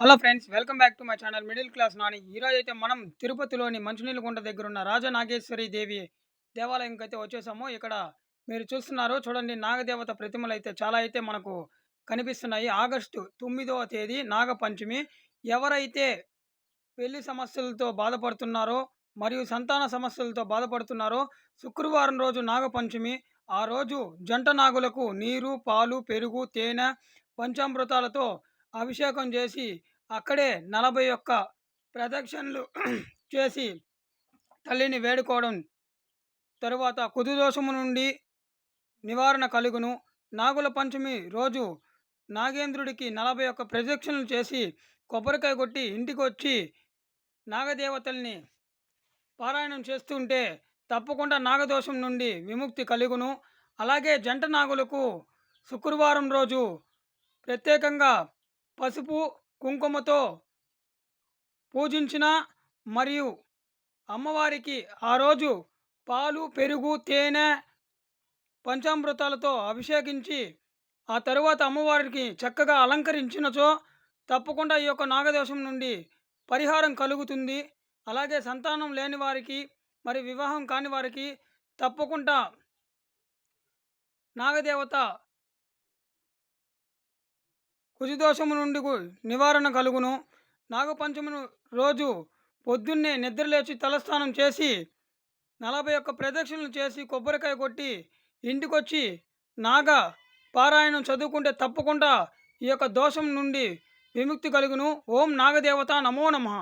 Hello friends, welcome back to my channel middle class Nani. ఈరోజు అయితే మనం తిరుపతిలోని మంచినీళ్ళ గుంట దగ్గర ఉన్న రాజనాగేశ్వరి దేవి దేవాలయంకి అయితే వచ్చేసాము. ఇక్కడ మీరు చూస్తున్నారు చూడండి, నాగదేవత ప్రతిమలు అయితే చాలా అయితే మనకు కనిపిస్తున్నాయి. ఆగస్టు 9వ తేదీ నాగపంచమి. ఎవరైతే పెళ్లి సమస్యలతో బాధపడుతున్నారో మరియు సంతాన సమస్యలతో బాధపడుతున్నారో, శుక్రవారం రోజు నాగపంచమి. ఆ రోజు జంట నాగులకు నీరు, పాలు, పెరుగు, తేనె, పంచామృతాలతో అభిషేకం చేసి అక్కడే 41 ప్రదక్షిణలు చేసి తల్లిని వేడుకోవడం. తరువాత కుదుదోషము నుండి నివారణ కలుగును. నాగుల పంచమి రోజు నాగేంద్రుడికి 41 ప్రదక్షిణలు చేసి కొబ్బరికాయ కొట్టి ఇంటికొచ్చి నాగదేవతల్ని పారాయణం చేస్తుంటే తప్పకుండా నాగదోషం నుండి విముక్తి కలుగును. అలాగే జంట నాగులకు శుక్రవారం రోజు ప్రత్యేకంగా పసుపు, కుంకుమతో పూజించిన మరియు అమ్మవారికి ఆ రోజు పాలు, పెరుగు, తేనె, పంచామృతాలతో అభిషేకించి ఆ తరువాత అమ్మవారికి చక్కగా అలంకరించినచో తప్పకుండా ఈ యొక్క నాగదోషం నుండి పరిహారం కలుగుతుంది. అలాగే సంతానం లేని వారికి, మరి వివాహం కాని వారికి తప్పకుండా నాగదేవత కుజదోషము నుండి నివారణ కలుగును. నాగపంచమి రోజు పొద్దున్నే నిద్రలేచి తలస్నానం చేసి 41 ప్రదక్షిణలు చేసి కొబ్బరికాయ కొట్టి ఇంటికొచ్చి నాగ పారాయణం చదువుకుంటే తప్పకుండా ఈ యొక్క దోషం నుండి విముక్తి కలుగును. ఓం నాగదేవత నమో నమః.